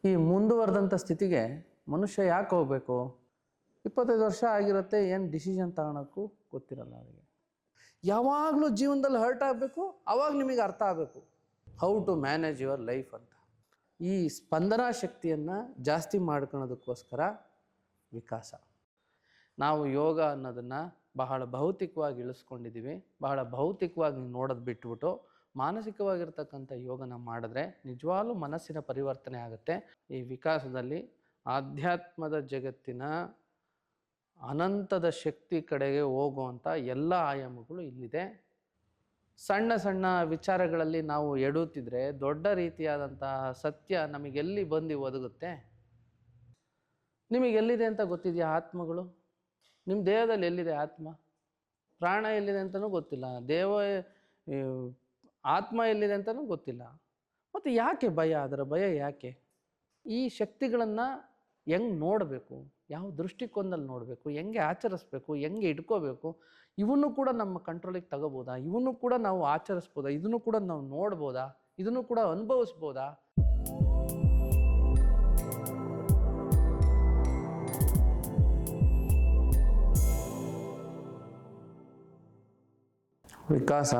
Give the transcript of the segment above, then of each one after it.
ಈ ಮುಂದುವರೆದಂಥ ಸ್ಥಿತಿಗೆ ಮನುಷ್ಯ ಯಾಕೆ ಹೋಗಬೇಕು? 25 ವರ್ಷ ಆಗಿರುತ್ತೆ, ಏನು ಡಿಸಿಷನ್ ತಗೊಳಕ್ಕೂ ಗೊತ್ತಿರಲ್ಲ ಅವರಿಗೆ. ಯಾವಾಗಲೂ ಜೀವನದಲ್ಲಿ ಹರ್ಟ್ ಆಗಬೇಕು, ಅವಾಗ ನಿಮಗೆ ಅರ್ಥ ಆಗಬೇಕು how to manage your life ಅಂತ. ಈ ಸ್ಪಂದನಾ ಶಕ್ತಿಯನ್ನು ಜಾಸ್ತಿ ಮಾಡ್ಕೊಳ್ಳೋದಕ್ಕೋಸ್ಕರ ವಿಕಾಸ. ನಾವು ಯೋಗ ಅನ್ನೋದನ್ನು ಬಹಳ ಭೌತಿಕವಾಗಿ ಇಳಿಸ್ಕೊಂಡಿದ್ದೀವಿ. ಬಹಳ ಭೌತಿಕವಾಗಿ ನೋಡೋದು ಬಿಟ್ಬಿಟ್ಟು ಮಾನಸಿಕವಾಗಿರ್ತಕ್ಕಂಥ ಯೋಗನ ಮಾಡಿದ್ರೆ ನಿಜವಾಗ್ಲೂ ಮನಸ್ಸಿನ ಪರಿವರ್ತನೆ ಆಗುತ್ತೆ. ಈ ವಿಕಾಸದಲ್ಲಿ ಆಧ್ಯಾತ್ಮದ ಜಗತ್ತಿನ ಅನಂತದ ಶಕ್ತಿ ಕಡೆಗೆ ಹೋಗುವಂಥ ಎಲ್ಲ ಆಯಾಮಗಳು ಇಲ್ಲಿದೆ. ಸಣ್ಣ ಸಣ್ಣ ವಿಚಾರಗಳಲ್ಲಿ ನಾವು ಎಡುತ್ತಿದ್ರೆ ದೊಡ್ಡ ರೀತಿಯಾದಂತಹ ಸತ್ಯ ನಮಗೆಲ್ಲಿ ಬಂದು ಒದಗುತ್ತೆ? ನಿಮಗೆಲ್ಲಿದೆ ಅಂತ ಗೊತ್ತಿದೆಯಾ? ಆತ್ಮಗಳು ನಿಮ್ಮ ದೇಹದಲ್ಲಿ ಎಲ್ಲಿದೆ? ಆತ್ಮ ಪ್ರಾಣ ಎಲ್ಲಿದೆ ಅಂತಲೂ ಗೊತ್ತಿಲ್ಲ, ಆತ್ಮ ಎಲ್ಲಿದೆ ಅಂತಲೂ ಗೊತ್ತಿಲ್ಲ. ಮತ್ತು ಯಾಕೆ ಭಯ? ಅದರ ಭಯ ಯಾಕೆ? ಈ ಶಕ್ತಿಗಳನ್ನು ಹೆಂಗೆ ನೋಡಬೇಕು, ಯಾವ ದೃಷ್ಟಿಕೋನದಲ್ಲಿ ನೋಡಬೇಕು, ಹೆಂಗೆ ಆಚರಿಸ್ಬೇಕು, ಹೆಂಗೆ ಇಟ್ಕೋಬೇಕು, ಇವನ್ನು ಕೂಡ ನಮ್ಮ ಕಂಟ್ರೋಲಿಗೆ ತಗೋಬೋದಾ? ಇವನ್ನು ಕೂಡ ನಾವು ಆಚರಿಸ್ಬೋದಾ? ಇದನ್ನು ಕೂಡ ನಾವು ನೋಡ್ಬೋದಾ? ಇದನ್ನು ಕೂಡ ಅನುಭವಿಸ್ಬೋದಾ? ವಿಕಾಸ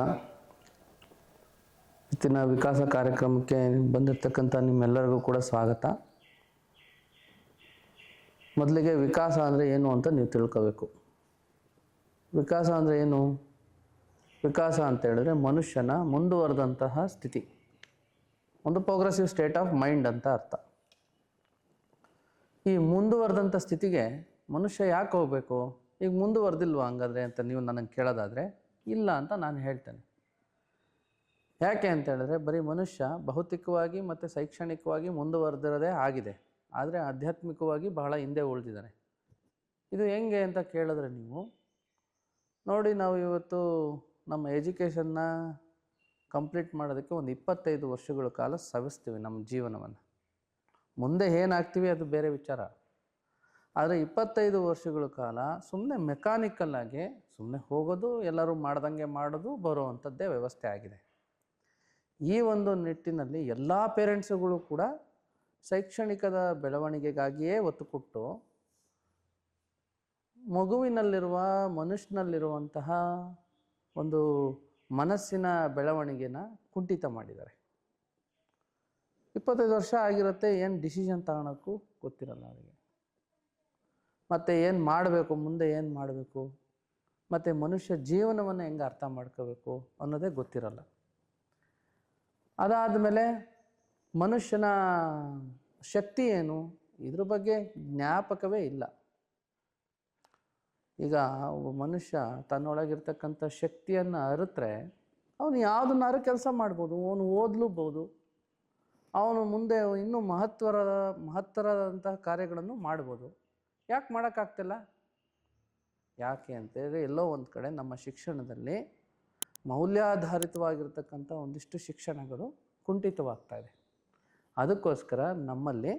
ಇವತ್ತಿನ ವಿಕಾಸ ಕಾರ್ಯಕ್ರಮಕ್ಕೆ ಬಂದಿರತಕ್ಕಂಥ ನಿಮ್ಮೆಲ್ಲರಿಗೂ ಕೂಡ ಸ್ವಾಗತ. ಮೊದಲಿಗೆ ವಿಕಾಸ ಅಂದರೆ ಏನು ಅಂತ ನೀವು ತಿಳ್ಕೋಬೇಕು. ವಿಕಾಸ ಅಂದರೆ ಏನು? ವಿಕಾಸ ಅಂತ ಹೇಳಿದ್ರೆ ಮನುಷ್ಯನ ಮುಂದುವರೆದಂತಹ ಸ್ಥಿತಿ, ಒಂದು ಪ್ರೋಗ್ರೆಸಿವ್ ಸ್ಟೇಟ್ ಆಫ್ ಮೈಂಡ್ ಅಂತ ಅರ್ಥ. ಈ ಮುಂದುವರೆದಂಥ ಸ್ಥಿತಿಗೆ ಮನುಷ್ಯ ಯಾಕೆ ಹೋಗಬೇಕು? ಈಗ ಮುಂದುವರೆದಿಲ್ವಾ ಹಂಗಾದ್ರೆ ಅಂತ ನೀವು ನನಗೆ ಕೇಳೋದಾದರೆ ಇಲ್ಲ ಅಂತ ನಾನು ಹೇಳ್ತೇನೆ. ಯಾಕೆ ಅಂತ ಹೇಳಿದ್ರೆ ಬರೀ ಮನುಷ್ಯ ಭೌತಿಕವಾಗಿ ಮತ್ತು ಶೈಕ್ಷಣಿಕವಾಗಿ ಮುಂದುವರೆದಿರೋದೇ ಆಗಿದೆ, ಆದರೆ ಆಧ್ಯಾತ್ಮಿಕವಾಗಿ ಬಹಳ ಹಿಂದೆ ಉಳಿದಿದ್ದಾನೆ. ಇದು ಹೆಂಗೆ ಅಂತ ಕೇಳಿದ್ರೆ ನೀವು ನೋಡಿ, ನಾವು ಇವತ್ತು ನಮ್ಮ ಎಜುಕೇಷನ್ನ ಕಂಪ್ಲೀಟ್ ಮಾಡೋದಕ್ಕೆ ಒಂದು 25 ವರ್ಷಗಳ ಕಾಲ ಸವಿಸ್ತೀವಿ ನಮ್ಮ ಜೀವನವನ್ನು. ಮುಂದೆ ಏನಾಗ್ತೀವಿ ಅದು ಬೇರೆ ವಿಚಾರ. ಆದರೆ 25 ವರ್ಷಗಳ ಕಾಲ ಸುಮ್ಮನೆ ಮೆಕ್ಯಾನಿಕಲ್ಲಾಗಿ ಸುಮ್ಮನೆ ಹೋಗೋದು, ಎಲ್ಲರೂ ಮಾಡ್ದಂಗೆ ಮಾಡೋದು, ಬರುವಂಥದ್ದೇ ವ್ಯವಸ್ಥೆ ಆಗಿದೆ. ಈ ಒಂದು ನಿಟ್ಟಿನಲ್ಲಿ ಎಲ್ಲ ಪೇರೆಂಟ್ಸುಗಳು ಕೂಡ ಶೈಕ್ಷಣಿಕದ ಬೆಳವಣಿಗೆಗಾಗಿಯೇ ಒತ್ತು ಕೊಟ್ಟು ಮಗುವಿನಲ್ಲಿರುವ ಮನುಷ್ಯನಲ್ಲಿರುವಂತಹ ಒಂದು ಮನಸ್ಸಿನ ಬೆಳವಣಿಗೆನ ಕುಂಠಿತ ಮಾಡಿದ್ದಾರೆ. 25 ವರ್ಷ ಆಗಿರುತ್ತೆ, ಏನು ಡಿಸಿಷನ್ ತಗೊಳಕ್ಕೂ ಗೊತ್ತಿರಲ್ಲ ಅವರಿಗೆ. ಮತ್ತು ಏನು ಮಾಡಬೇಕು, ಮುಂದೆ ಏನು ಮಾಡಬೇಕು, ಮತ್ತು ಮನುಷ್ಯ ಜೀವನವನ್ನು ಹೆಂಗೆ ಅರ್ಥ ಮಾಡ್ಕೋಬೇಕು ಅನ್ನೋದೇ ಗೊತ್ತಿರಲ್ಲ. ಅದಾದಮೇಲೆ ಮನುಷ್ಯನ ಶಕ್ತಿ ಏನು, ಇದ್ರ ಬಗ್ಗೆ ಜ್ಞಾಪಕವೇ ಇಲ್ಲ. ಈಗ ಒಬ್ಬ ಮನುಷ್ಯ ತನ್ನೊಳಗಿರ್ತಕ್ಕಂಥ ಶಕ್ತಿಯನ್ನು ಅರಿತರೆ ಅವನು ಯಾವುದನ್ನಾರು ಕೆಲಸ ಮಾಡ್ಬೋದು, ಅವನು ಓದಲೂಬೋದು, ಅವನು ಮುಂದೆ ಇನ್ನೂ ಮಹತ್ತರದಂತಹ ಕಾರ್ಯಗಳನ್ನು ಮಾಡ್ಬೋದು. ಯಾಕೆ ಮಾಡೋಕ್ಕಾಗ್ತಿಲ್ಲ? ಯಾಕೆ ಅಂತೇಳಿದ್ರೆ ಎಲ್ಲೋ ಒಂದು ಕಡೆ ನಮ್ಮ ಶಿಕ್ಷಣದಲ್ಲಿ ಮೌಲ್ಯಾಧಾರಿತವಾಗಿರ್ತಕ್ಕಂಥ ಒಂದಿಷ್ಟು ಶಿಕ್ಷಣಗಳು ಕುಂಠಿತವಾಗ್ತಾ ಇದೆ. ಅದಕ್ಕೋಸ್ಕರ ನಮ್ಮಲ್ಲಿ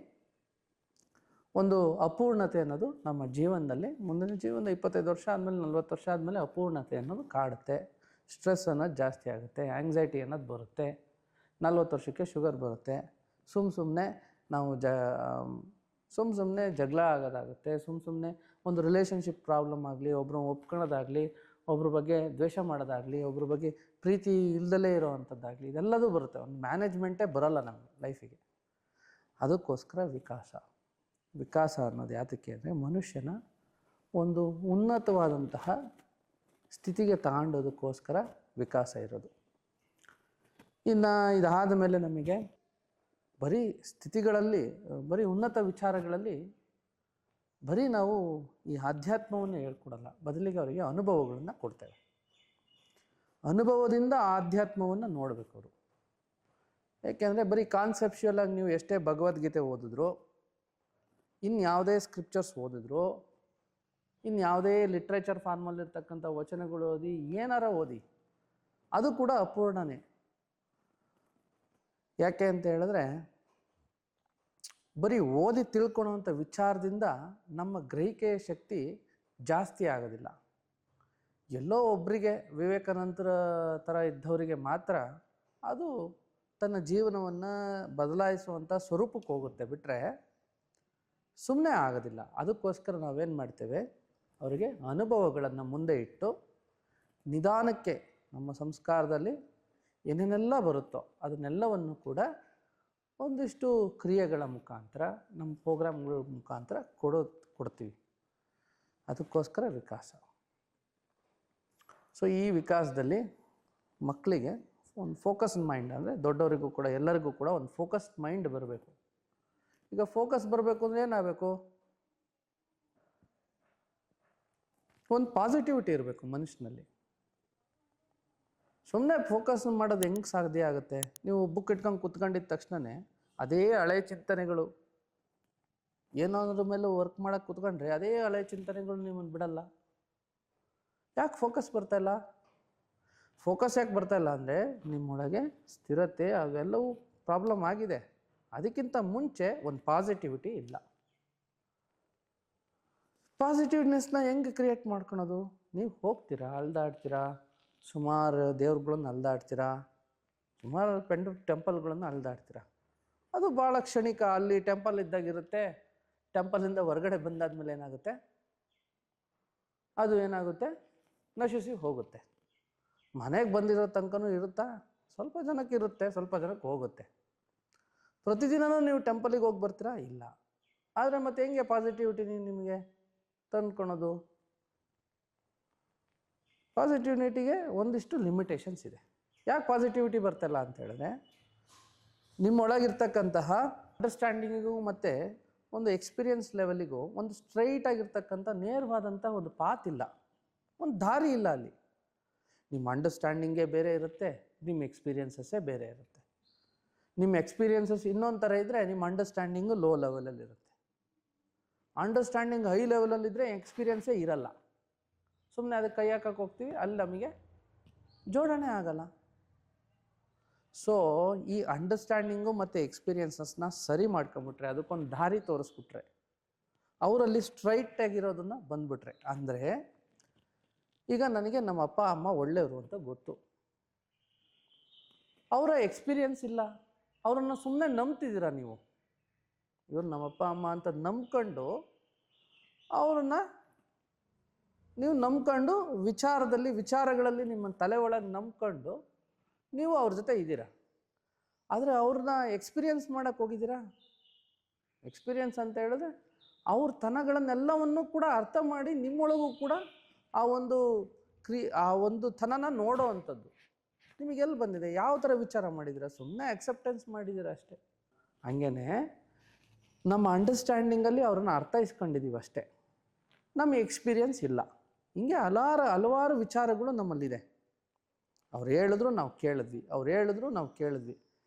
ಒಂದು ಅಪೂರ್ಣತೆ ಅನ್ನೋದು ನಮ್ಮ ಜೀವನದಲ್ಲಿ ಮುಂದಿನ ಜೀವನದ 25 ವರ್ಷ ಆದಮೇಲೆ 40 ವರ್ಷ ಆದಮೇಲೆ ಅಪೂರ್ಣತೆ ಅನ್ನೋದು ಕಾಡುತ್ತೆ. ಸ್ಟ್ರೆಸ್ ಅನ್ನೋದು ಜಾಸ್ತಿ ಆಗುತ್ತೆ, ಆ್ಯಂಗ್ಸೈಟಿ ಅನ್ನೋದು ಬರುತ್ತೆ, 40 ವರ್ಷಕ್ಕೆ ಶುಗರ್ ಬರುತ್ತೆ, ಸುಮ್ಮನೆ ನಾವು ಸುಮ್ಮನೆ ಜಗಳ ಆಗೋದಾಗುತ್ತೆ, ಸುಮ್ಮನೆ ಒಂದು ರಿಲೇಷನ್ಶಿಪ್ ಪ್ರಾಬ್ಲಮ್ ಆಗಲಿ, ಒಬ್ಬರು ಒಪ್ಕೊಳ್ಳೋದಾಗಲಿ, ಒಬ್ರ ಬಗ್ಗೆ ದ್ವೇಷ ಮಾಡೋದಾಗಲಿ, ಒಬ್ರ ಬಗ್ಗೆ ಪ್ರೀತಿ ಇಲ್ದಲೇ ಇರೋವಂಥದ್ದಾಗಲಿ, ಇದೆಲ್ಲದೂ ಬರುತ್ತೆ. ಒಂದು ಮ್ಯಾನೇಜ್ಮೆಂಟೇ ಬರೋಲ್ಲ ನಮ್ಮ ಲೈಫಿಗೆ. ಅದಕ್ಕೋಸ್ಕರ ವಿಕಾಸ ಅನ್ನೋದು ಯಾತಕ್ಕೆ ಅಂದರೆ ಮನುಷ್ಯನ ಒಂದು ಉನ್ನತವಾದಂತಹ ಸ್ಥಿತಿಗೆ ತಗೊಂಡೋದಕ್ಕೋಸ್ಕರ ವಿಕಾಸ ಇರೋದು. ಇನ್ನು ಇದಾದ ಮೇಲೆ ನಮಗೆ ಬರೀ ಸ್ಥಿತಿಗಳಲ್ಲಿ, ಬರೀ ಉನ್ನತ ವಿಚಾರಗಳಲ್ಲಿ ಬರೀ ನಾವು ಈ ಆಧ್ಯಾತ್ಮವನ್ನು ಹೇಳ್ಕೊಡಲ್ಲ, ಬದಲಿಗೆ ಅವರಿಗೆ ಅನುಭವಗಳನ್ನು ಕೊಡ್ತೇವೆ. ಅನುಭವದಿಂದ ಆಧ್ಯಾತ್ಮವನ್ನು ನೋಡಬೇಕು ಅವರು. ಏಕೆಂದರೆ ಬರೀ ಕಾನ್ಸೆಪ್ಷುಯಲ್ ಆಗಿ ನೀವು ಎಷ್ಟೇ ಭಗವದ್ಗೀತೆ ಓದಿದ್ರು, ಇನ್ಯಾವುದೇ ಸ್ಕ್ರಿಪ್ಚರ್ಸ್ ಓದಿದ್ರು, ಇನ್ಯಾವುದೇ ಲಿಟ್ರೇಚರ್ ಫಾರ್ಮಲ್ಲಿರ್ತಕ್ಕಂಥ ವಚನಗಳು ಓದಿ, ಏನಾರ ಓದಿ, ಅದು ಕೂಡ ಅಪೂರ್ಣನೇ. ಯಾಕೆ ಅಂತ ಹೇಳಿದ್ರೆ ಬರೀ ಓದಿ ತಿಳ್ಕೊಳ್ಳೋವಂಥ ವಿಚಾರದಿಂದ ನಮ್ಮ ಗ್ರಹಿಕೆಯ ಶಕ್ತಿ ಜಾಸ್ತಿ ಆಗೋದಿಲ್ಲ. ಎಲ್ಲೋ ಒಬ್ಬರಿಗೆ ವಿವೇಕಾನಂದರ ಥರ ಇದ್ದವರಿಗೆ ಮಾತ್ರ ಅದು ತನ್ನ ಜೀವನವನ್ನು ಬದಲಾಯಿಸುವಂಥ ಸ್ವರೂಪಕ್ಕೆ ಹೋಗುತ್ತೆ ಬಿಟ್ಟರೆ ಸುಮ್ಮನೆ ಆಗೋದಿಲ್ಲ. ಅದಕ್ಕೋಸ್ಕರ ನಾವೇನು ಮಾಡ್ತೇವೆ, ಅವರಿಗೆ ಅನುಭವಗಳನ್ನು ಮುಂದೆ ಇಟ್ಟು ನಿಧಾನಕ್ಕೆ ನಮ್ಮ ಸಂಸ್ಕಾರದಲ್ಲಿ ಏನೇನೆಲ್ಲ ಬರುತ್ತೋ ಅದನ್ನೆಲ್ಲವನ್ನು ಕೂಡ ಒಂದಿಷ್ಟು ಕ್ರಿಯೆಗಳ ಮುಖಾಂತರ ನಮ್ಮ ಪ್ರೋಗ್ರಾಮ್ಗಳ ಮುಖಾಂತರ ಕೊಡ್ತೀವಿ. ಅದಕ್ಕೋಸ್ಕರ ವಿಕಾಸ. ಸೊ ಈ ವಿಕಾಸದಲ್ಲಿ ಮಕ್ಕಳಿಗೆ ಒಂದು ಫೋಕಸ್ಡ್ ಮೈಂಡ್, ಅಂದರೆ ದೊಡ್ಡವರಿಗೂ ಕೂಡ ಎಲ್ಲರಿಗೂ ಕೂಡ ಒಂದು ಫೋಕಸ್ಡ್ ಮೈಂಡ್ ಬರಬೇಕು. ಈಗ ಫೋಕಸ್ ಬರಬೇಕು ಅಂದರೆ ಏನಾಗಬೇಕು, ಒಂದು ಪಾಸಿಟಿವಿಟಿ ಇರಬೇಕು ಮನುಷ್ಯನಲ್ಲಿ. ಸುಮ್ಮನೆ ಫೋಕಸ್ ಮಾಡೋದು ಹೆಂಗೆ ಸಾಧ್ಯ ಆಗುತ್ತೆ? ನೀವು ಬುಕ್ ಇಟ್ಕೊಂಡು ಕುತ್ಕೊಂಡಿದ್ದ ತಕ್ಷಣವೇ ಅದೇ ಹಳೆ ಚಿಂತನೆಗಳು, ಏನಾದ್ರ ಮೇಲೆ ವರ್ಕ್ ಮಾಡೋಕ್ಕೆ ಕುತ್ಕೊಂಡ್ರೆ ಅದೇ ಹಳೆ ಚಿಂತನೆಗಳು ನಿಮ್ಮನ್ನು ಬಿಡಲ್ಲ. ಯಾಕೆ ಫೋಕಸ್ ಬರ್ತಾಯಿಲ್ಲ? ಫೋಕಸ್ ಯಾಕೆ ಬರ್ತಾಯಿಲ್ಲ ಅಂದರೆ ನಿಮ್ಮೊಳಗೆ ಸ್ಥಿರತೆ ಅವೆಲ್ಲವೂ ಪ್ರಾಬ್ಲಮ್ ಆಗಿದೆ. ಅದಕ್ಕಿಂತ ಮುಂಚೆ ಒಂದು ಪಾಸಿಟಿವಿಟಿ ಇಲ್ಲ. ಪಾಸಿಟಿವ್ನೆಸ್ನ ಹೆಂಗೆ ಕ್ರಿಯೇಟ್ ಮಾಡ್ಕೊಳೋದು? ನೀವು ಹೋಗ್ತೀರಾ, ಅಲ್ದಾಡ್ತೀರಾ, ಸುಮಾರು ದೇವ್ರುಗಳನ್ನು ಅಲ್ದಾಡ್ತೀರಾ, ಸುಮಾರು ಟೆಂಪಲ್ಗಳನ್ನು ಅಲ್ದಾಡ್ತೀರಾ. ಅದು ಭಾಳ ಕ್ಷಣಿಕ. ಅಲ್ಲಿ ಟೆಂಪಲ್ ಇದ್ದಾಗಿರುತ್ತೆ. ಟೆಂಪಲಿಂದ ಹೊರಗಡೆ ಬಂದಾದ್ಮೇಲೆ ಏನಾಗುತ್ತೆ, ಅದು ಏನಾಗುತ್ತೆ, ನಶಿಸಿ ಹೋಗುತ್ತೆ. ಮನೆಗೆ ಬಂದಿರೋ ತನಕನೂ ಇರುತ್ತಾ? ಸ್ವಲ್ಪ ಜನಕ್ಕೆ ಇರುತ್ತೆ, ಸ್ವಲ್ಪ ಜನಕ್ಕೆ ಹೋಗುತ್ತೆ. ಪ್ರತಿದಿನವೂ ನೀವು ಟೆಂಪಲಿಗೆ ಹೋಗಿ ಬರ್ತೀರಾ? ಇಲ್ಲ. ಆದರೆ ಮತ್ತೆ ಹೆಂಗೆ ಪಾಸಿಟಿವಿಟಿ ನಿಮಗೆ ತಂದ್ಕೊಳೋದು? ಪಾಸಿಟಿವಿಟಿಗೆ ಒಂದಿಷ್ಟು ಲಿಮಿಟೇಷನ್ಸ್ ಇದೆ. ಯಾಕೆ ಪಾಸಿಟಿವಿಟಿ ಬರ್ತಾಯಿಲ್ಲ ಅಂತ ಹೇಳಿದ್ರೆ, ನಿಮ್ಮೊಳಗಿರ್ತಕ್ಕಂತಹ ಅಂಡರ್ಸ್ಟ್ಯಾಂಡಿಂಗಿಗೂ ಮತ್ತು ಒಂದು ಎಕ್ಸ್ಪೀರಿಯನ್ಸ್ ಲೆವೆಲಿಗೂ ಒಂದು ಸ್ಟ್ರೈಟ್ ಆಗಿರ್ತಕ್ಕಂಥ ನೇರವಾದಂಥ ಒಂದು ಪಾತ್ ಇಲ್ಲ, ಒಂದು ದಾರಿ ಇಲ್ಲ. ಅಲ್ಲಿ ನಿಮ್ಮ ಅಂಡರ್ಸ್ಟ್ಯಾಂಡಿಂಗೇ ಬೇರೆ ಇರುತ್ತೆ, ನಿಮ್ಮ ಎಕ್ಸ್ಪೀರಿಯನ್ಸಸ್ಸೇ ಬೇರೆ ಇರುತ್ತೆ. ನಿಮ್ಮ ಎಕ್ಸ್ಪೀರಿಯನ್ಸಸ್ ಇನ್ನೊಂದು ಥರ ಇದ್ದರೆ ನಿಮ್ಮ ಅಂಡರ್ಸ್ಟ್ಯಾಂಡಿಂಗು ಲೋ ಲೆವೆಲಲ್ಲಿರುತ್ತೆ. ಅಂಡರ್ಸ್ಟ್ಯಾಂಡಿಂಗ್ ಹೈ ಲೆವೆಲಲ್ಲಿದ್ದರೆ ಎಕ್ಸ್ಪೀರಿಯನ್ಸೇ ಇರಲ್ಲ. ಸುಮ್ಮನೆ ಅದಕ್ಕೆ ಕೈ ಹಾಕಕ್ಕೆ ಹೋಗ್ತೀವಿ, ಅಲ್ಲಿ ನಮಗೆ ಜೋಡಣೆ ಆಗಲ್ಲ. ಸೊ ಈ ಅಂಡರ್ಸ್ಟ್ಯಾಂಡಿಂಗು ಮತ್ತು ಎಕ್ಸ್ಪೀರಿಯನ್ಸಸ್ನ ಸರಿ ಮಾಡ್ಕೊಂಬಿಟ್ರೆ, ಅದಕ್ಕೊಂದು ದಾರಿ ತೋರಿಸ್ಬಿಟ್ರೆ, ಅವರಲ್ಲಿ ಸ್ಟ್ರೈಟಾಗಿರೋದನ್ನು ಬಂದ್ಬಿಟ್ರೆ, ಅಂದರೆ ಈಗ ನನಗೆ ನಮ್ಮ ಅಪ್ಪ ಅಮ್ಮ ಒಳ್ಳೆಯವರು ಅಂತ ಗೊತ್ತು, ಅವರ ಎಕ್ಸ್ಪೀರಿಯನ್ಸ್ ಇಲ್ಲ, ಅವರನ್ನು ಸುಮ್ಮನೆ ನಂಬ್ತಿದ್ದೀರಾ ನೀವು. ಇವರು ನಮ್ಮಪ್ಪ ಅಮ್ಮ ಅಂತ ನಂಬ್ಕೊಂಡು ಅವ್ರನ್ನ ನೀವು ನಂಬ್ಕೊಂಡು ವಿಚಾರಗಳಲ್ಲಿ ನಿಮ್ಮ ತಲೆ ಒಳಗೆ ನಂಬ್ಕೊಂಡು ನೀವು ಅವ್ರ ಜೊತೆ ಇದ್ದೀರಾ. ಆದರೆ ಅವ್ರನ್ನ ಎಕ್ಸ್ಪೀರಿಯನ್ಸ್ ಮಾಡೋಕ್ಕೆ ಹೋಗಿದ್ದೀರಾ? ಎಕ್ಸ್ಪೀರಿಯನ್ಸ್ ಅಂತ ಹೇಳಿದ್ರೆ ಅವ್ರ ತನಗಳನ್ನೆಲ್ಲವನ್ನೂ ಕೂಡ ಅರ್ಥ ಮಾಡಿ ನಿಮ್ಮೊಳಗೂ ಕೂಡ ಆ ಒಂದು ತನನ ನೋಡೋ ಅಂಥದ್ದು ನಿಮಗೆಲ್ಲಿ ಬಂದಿದೆ? ಯಾವ ಥರ ವಿಚಾರ ಮಾಡಿದ್ದೀರಾ? ಸುಮ್ಮನೆ ಅಕ್ಸೆಪ್ಟೆನ್ಸ್ ಮಾಡಿದ್ದೀರಾ ಅಷ್ಟೇ. ಹಾಗೇನೆ ನಮ್ಮ ಅಂಡರ್ಸ್ಟ್ಯಾಂಡಿಂಗಲ್ಲಿ ಅವ್ರನ್ನ ಅರ್ಥೈಸ್ಕೊಂಡಿದ್ದೀವಿ ಅಷ್ಟೇ, ನಮ್ಮ ಎಕ್ಸ್ಪೀರಿಯನ್ಸ್ ಇಲ್ಲ. ಹಿಂಗೆ ಹಲವಾರು ವಿಚಾರಗಳು ನಮ್ಮಲ್ಲಿದೆ. ಅವ್ರು ಹೇಳಿದ್ರು ನಾವು ಕೇಳಿದ್ವಿ,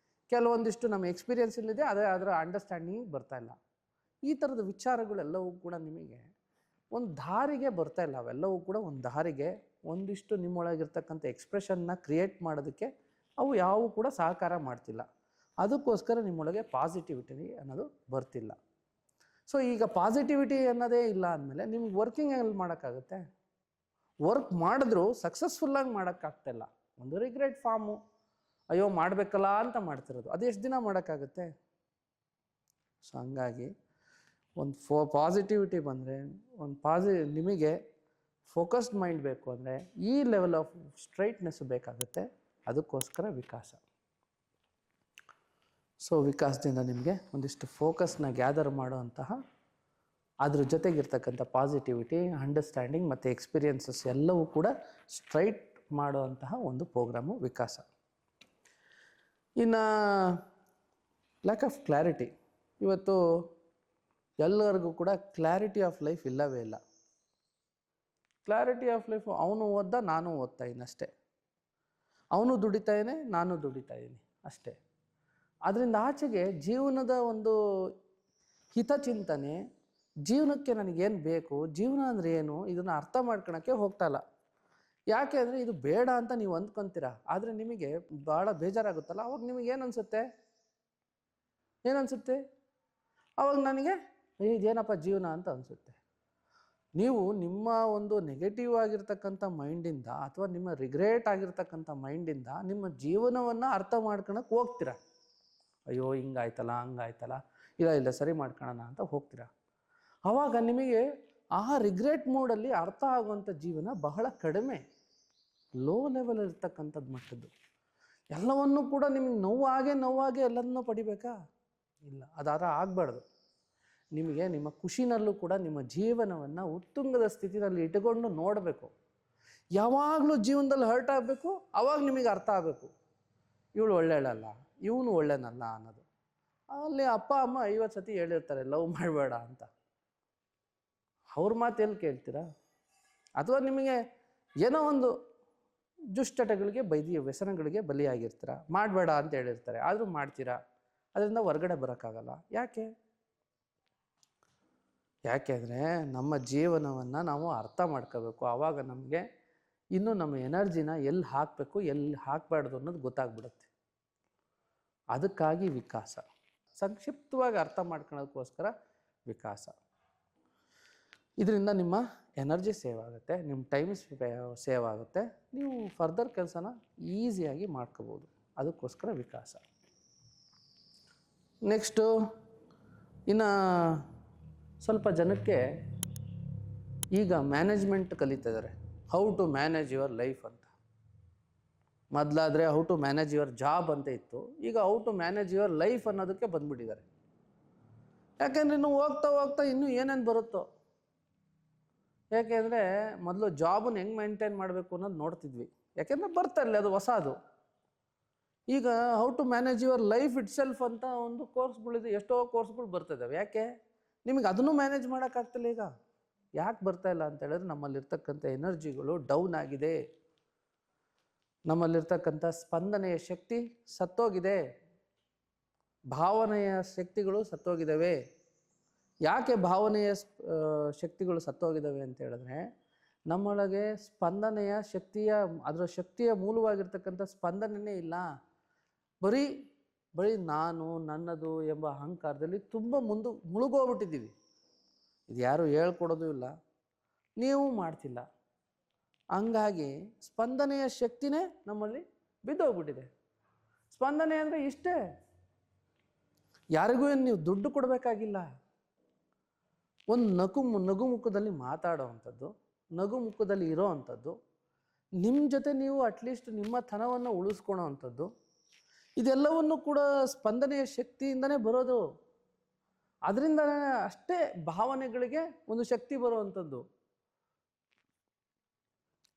ಕೆಲವೊಂದಿಷ್ಟು ನಮ್ಮ ಎಕ್ಸ್ಪೀರಿಯನ್ಸ್ ಇಲ್ಲಿದೆ, ಅದರ ಅಂಡರ್ಸ್ಟ್ಯಾಂಡಿಂಗಿಗೆ ಬರ್ತಾಯಿಲ್ಲ. ಈ ಥರದ ವಿಚಾರಗಳೆಲ್ಲವೂ ಕೂಡ ನಿಮಗೆ ಒಂದು ದಾರಿಗೆ ಬರ್ತಾಯಿಲ್ಲ. ಅವೆಲ್ಲವೂ ಕೂಡ ಒಂದು ದಾರಿಗೆ ಒಂದಿಷ್ಟು ನಿಮ್ಮೊಳಗಿರ್ತಕ್ಕಂಥ ಎಕ್ಸ್ಪ್ರೆಷನ್ನ ಕ್ರಿಯೇಟ್ ಮಾಡೋದಕ್ಕೆ ಅವು ಯಾವುವು ಕೂಡ ಸಹಕಾರ ಮಾಡ್ತಿಲ್ಲ. ಅದಕ್ಕೋಸ್ಕರ ನಿಮ್ಮೊಳಗೆ ಪಾಸಿಟಿವಿಟಿ ಅನ್ನೋದು ಬರ್ತಿಲ್ಲ. ಸೊ ಈಗ ಪಾಸಿಟಿವಿಟಿ ಅನ್ನೋದೇ ಇಲ್ಲ ಅಂದಮೇಲೆ ನಿಮ್ಗೆ ವರ್ಕಿಂಗ್ ಎಲ್ಲಿ ಮಾಡೋಕ್ಕಾಗುತ್ತೆ? ವರ್ಕ್ ಮಾಡಿದ್ರೂ ಸಕ್ಸಸ್ಫುಲ್ಲಾಗಿ ಮಾಡೋಕ್ಕಾಗ್ತಾಯಿಲ್ಲ. ಒಂದು ರಿಗ್ರೆಟ್ ಫಾರ್ಮು, ಅಯ್ಯೋ ಮಾಡಬೇಕಲ್ಲ ಅಂತ ಮಾಡ್ತಿರೋದು. ಅದು ಎಷ್ಟು ದಿನ ಮಾಡೋಕ್ಕಾಗುತ್ತೆ? ಸೊ ಹಂಗಾಗಿ ಒಂದು ಪಾಸಿಟಿವಿಟಿ ಬಂದರೆ, ನಿಮಗೆ ಫೋಕಸ್ಡ್ ಮೈಂಡ್ ಬೇಕು ಅಂದರೆ ಈ ಲೆವೆಲ್ ಆಫ್ ಸ್ಟ್ರೈಟ್ನೆಸ್ ಬೇಕಾಗುತ್ತೆ. ಅದಕ್ಕೋಸ್ಕರ ವಿಕಾಸ. ಸೊ ವಿಕಾಸದಿಂದ ನಿಮಗೆ ಒಂದಿಷ್ಟು ಫೋಕಸ್ನ ಗ್ಯಾದರ್ ಮಾಡುವಂತಹ, ಅದ್ರ ಜೊತೆಗಿರ್ತಕ್ಕಂಥ ಪಾಸಿಟಿವಿಟಿ, ಅಂಡರ್ಸ್ಟ್ಯಾಂಡಿಂಗ್ ಮತ್ತು ಎಕ್ಸ್ಪೀರಿಯನ್ಸಸ್ ಎಲ್ಲವೂ ಕೂಡ ಸ್ಟ್ರೈಟ್ ಮಾಡುವಂತಹ ಒಂದು ಪ್ರೋಗ್ರಾಮು ವಿಕಾಸ. ಇನ್ನು ಲ್ಯಾಕ್ ಆಫ್ ಕ್ಲಾರಿಟಿ. ಇವತ್ತು ಎಲ್ಲರಿಗೂ ಕೂಡ ಕ್ಲಾರಿಟಿ ಆಫ್ ಲೈಫ್ ಇಲ್ಲವೇ ಇಲ್ಲ. ಕ್ಲಾರಿಟಿ ಆಫ್ ಲೈಫ್, ಅವನು ಓದ್ದ, ನಾನು ಓದ್ತಾ ಇದ್ದೀನಿ ಅಷ್ಟೇ, ಅವನು ದುಡಿತಾ ಇದ್ದಾನೆ, ನಾನು ದುಡಿತಾ ಇದ್ದೀನಿ ಅಷ್ಟೇ. ಅದರಿಂದ ಆಚೆಗೆ ಜೀವನದ ಒಂದು ಹಿತಚಿಂತನೆ, ಜೀವನಕ್ಕೆ ನನಗೇನು ಬೇಕು, ಜೀವನ ಅಂದರೆ ಏನು, ಇದನ್ನು ಅರ್ಥ ಮಾಡ್ಕೊಳಕ್ಕೆ ಹೋಗ್ತಾಯಿಲ್ಲ. ಯಾಕೆ ಅಂದರೆ ಇದು ಬೇಡ ಅಂತ ನೀವು ಅಂದ್ಕೊತೀರಾ, ಆದರೆ ನಿಮಗೆ ಭಾಳ ಬೇಜಾರಾಗುತ್ತಲ್ಲ. ಅವಾಗ ನಿಮಗೇನು ಅನಿಸುತ್ತೆ? ಅವಾಗ ನನಗೆ ಇದೇನಪ್ಪ ಜೀವನ ಅಂತ ಅನಿಸುತ್ತೆ. ನೀವು ನಿಮ್ಮ ಒಂದು ನೆಗೆಟಿವ್ ಆಗಿರ್ತಕ್ಕಂಥ ಮೈಂಡಿಂದ ಅಥವಾ ನಿಮ್ಮ ರಿಗ್ರೆಟ್ ಆಗಿರ್ತಕ್ಕಂಥ ಮೈಂಡಿಂದ ನಿಮ್ಮ ಜೀವನವನ್ನು ಅರ್ಥ ಮಾಡ್ಕೊಳಕ್ಕೆ ಹೋಗ್ತೀರ. ಅಯ್ಯೋ ಹಿಂಗಾಯ್ತಲ್ಲ ಹಂಗಾಯ್ತಲ್ಲ, ಇಲ್ಲ ಸರಿ ಮಾಡ್ಕೊಳ್ಳೋಣ ಅಂತ ಹೋಗ್ತೀರ. ಆವಾಗ ನಿಮಗೆ ಆ ರಿಗ್ರೆಟ್ ಮೂಡಲ್ಲಿ ಅರ್ಥ ಆಗುವಂಥ ಜೀವನ ಬಹಳ ಕಡಿಮೆ, ಲೋ ಲೆವೆಲ್ ಇರ್ತಕ್ಕಂಥದ್ದು ಮಟ್ಟದ್ದು. ಎಲ್ಲವನ್ನೂ ಕೂಡ ನಿಮಗೆ ನೋವಾಗೆ ಎಲ್ಲದನ್ನೂ ಪಡಿಬೇಕಾ? ಇಲ್ಲ, ಅದಾರ ಆಗಬಾರ್ದು. ನಿಮಗೆ ನಿಮ್ಮ ಖುಷಿನಲ್ಲೂ ಕೂಡ ನಿಮ್ಮ ಜೀವನವನ್ನು ಉತ್ತುಂಗದ ಸ್ಥಿತಿನಲ್ಲಿ ಇಟ್ಟುಕೊಂಡು ನೋಡಬೇಕು. ಯಾವಾಗಲೂ ಜೀವನದಲ್ಲಿ ಹರ್ಟ್ ಆಗಬೇಕು, ಆವಾಗ ನಿಮಗೆ ಅರ್ಥ ಆಗಬೇಕು ಇವಳು ಒಳ್ಳೆಯಳಲ್ಲ, ಇವನು ಒಳ್ಳೆನಲ್ಲ ಅನ್ನೋದು. ಅಲ್ಲಿ ಅಪ್ಪ ಅಮ್ಮ 50 ಸತಿ ಹೇಳಿರ್ತಾರೆ ಲವ್ ಮಾಡಬೇಡ ಅಂತ, ಅವ್ರ ಮಾತು ಎಲ್ಲಿ ಕೇಳ್ತೀರಾ? ಅಥವಾ ನಿಮಗೆ ಏನೋ ಒಂದು ದುಶ್ಚಟಗಳಿಗೆ ವ್ಯಸನಗಳಿಗೆ ಬಲಿಯಾಗಿರ್ತೀರ, ಮಾಡಬೇಡ ಅಂತ ಹೇಳಿರ್ತಾರೆ, ಆದರೂ ಮಾಡ್ತೀರಾ. ಅದರಿಂದ ಹೊರಗಡೆ ಬರೋಕ್ಕಾಗಲ್ಲ. ಯಾಕೆಂದರೆ ನಮ್ಮ ಜೀವನವನ್ನು ನಾವು ಅರ್ಥ ಮಾಡ್ಕೋಬೇಕು. ಆವಾಗ ನಮಗೆ ಇನ್ನೂ ನಮ್ಮ ಎನರ್ಜಿನ ಎಲ್ಲಿ ಹಾಕಬೇಕು ಎಲ್ಲಿ ಹಾಕಬಾರ್ದು ಅನ್ನೋದು ಗೊತ್ತಾಗ್ಬಿಡುತ್ತೆ. ಅದಕ್ಕಾಗಿ ವಿಕಾಸ, ಸಂಕ್ಷಿಪ್ತವಾಗಿ ಅರ್ಥ ಮಾಡ್ಕೊಳ್ಳೋದಕ್ಕೋಸ್ಕರ ವಿಕಾಸ. ಇದರಿಂದ ನಿಮ್ಮ ಎನರ್ಜಿ ಸೇವ್ ಆಗುತ್ತೆ, ನಿಮ್ಮ ಟೈಮ್ ಸೇವ್ ಆಗುತ್ತೆ, ನೀವು ಫರ್ದರ್ ಕೆಲಸನ ಈಸಿಯಾಗಿ ಮಾಡ್ಕೋಬೋದು. ಅದಕ್ಕೋಸ್ಕರ ವಿಕಾಸ. ನೆಕ್ಸ್ಟು ಇನ್ನು ಸ್ವಲ್ಪ ಜನಕ್ಕೆ ಈಗ ಮ್ಯಾನೇಜ್ಮೆಂಟ್ ಕಲಿತಿದ್ದಾರೆ, how to manage your life ಅಂತ. ಮೊದಲಾದರೆ how to manage your job ಅಂತ ಇತ್ತು, ಈಗ how to manage your life ಅನ್ನೋದಕ್ಕೆ ಬಂದುಬಿಟ್ಟಿದ್ದಾರೆ. ಯಾಕೆಂದರೆ ಇನ್ನು ಹೋಗ್ತಾ ಇನ್ನೂ ಏನೇನು ಬರುತ್ತೋ. ಯಾಕೆಂದರೆ ಮೊದಲು ಜಾಬನ್ನು ಹೆಂಗೆ ಮೇಂಟೈನ್ ಮಾಡಬೇಕು ಅನ್ನೋದು ನೋಡ್ತಿದ್ವಿ, ಯಾಕೆಂದರೆ ಬರ್ತಾಯಿಲ್ಲ, ಅದು ಹೊಸದು. ಈಗ how to manage your life itself ಅಂತ ಒಂದು ಕೋರ್ಸ್ಗಳಿದೆ, ಎಷ್ಟೋ ಕೋರ್ಸ್ಗಳು ಬರ್ತಿದ್ದಾವೆ. ಯಾಕೆ ನಿಮಗೆ ಅದನ್ನು ಮ್ಯಾನೇಜ್ ಮಾಡೋಕ್ಕಾಗ್ತಿಲ್ಲ. ಈಗ ಯಾಕೆ ಬರ್ತಾಯಿಲ್ಲ ಅಂತ ಹೇಳಿದ್ರೆ ನಮ್ಮಲ್ಲಿರ್ತಕ್ಕಂಥ ಎನರ್ಜಿಗಳು ಡೌನ್ ಆಗಿದೆ, ನಮ್ಮಲ್ಲಿರ್ತಕ್ಕಂಥ ಸ್ಪಂದನೆಯ ಶಕ್ತಿ ಸತ್ತೋಗಿದೆ, ಭಾವನೆಯ ಶಕ್ತಿಗಳು ಸತ್ತೋಗಿದ್ದಾವೆ. ಯಾಕೆ ಭಾವನೆಯ ಶಕ್ತಿಗಳು ಸತ್ತೋಗಿದ್ದಾವೆ ಅಂತ ಹೇಳಿದ್ರೆ ನಮ್ಮೊಳಗೆ ಸ್ಪಂದನೆಯ ಅದರ ಶಕ್ತಿಯ ಮೂಲವಾಗಿರ್ತಕ್ಕಂಥ ಸ್ಪಂದನೆಯೇ ಇಲ್ಲ. ಬರೀ ನಾನು ನನ್ನದು ಎಂಬ ಅಹಂಕಾರದಲ್ಲಿ ತುಂಬ ಮುಳುಗೋಗ್ಬಿಟ್ಟಿದ್ದೀವಿ. ಇದು ಯಾರು ಹೇಳ್ಕೊಡೋದು ಇಲ್ಲ, ನೀವು ಮಾಡ್ತಿಲ್ಲ. ಹಂಗಾಗಿ ಸ್ಪಂದನೆಯ ಶಕ್ತಿನೇ ನಮ್ಮಲ್ಲಿ ಬಿದ್ದೋಗ್ಬಿಟ್ಟಿದೆ. ಸ್ಪಂದನೆ ಅಂದರೆ ಇಷ್ಟೇ, ಯಾರಿಗೂ ನೀವು ದುಡ್ಡು ಕೊಡಬೇಕಾಗಿಲ್ಲ. ಒಂದು ನಗುಮುಖದಲ್ಲಿ ಮಾತಾಡೋವಂಥದ್ದು, ನಗುಮುಖದಲ್ಲಿ ಇರೋ ಅಂಥದ್ದು, ನಿಮ್ಮ ಜೊತೆ ನೀವು ಅಟ್ಲೀಸ್ಟ್ ನಿಮ್ಮ ತನವನ್ನು ಉಳಿಸ್ಕೊಳೋ ಅಂಥದ್ದು, ಇದೆಲ್ಲವನ್ನು ಕೂಡ ಸ್ಪಂದನೆಯ ಶಕ್ತಿಯಿಂದನೇ ಬರೋದು. ಅದರಿಂದ ಅಷ್ಟೇ ಭಾವನೆಗಳಿಗೆ ಒಂದು ಶಕ್ತಿ ಬರುವಂಥದ್ದು.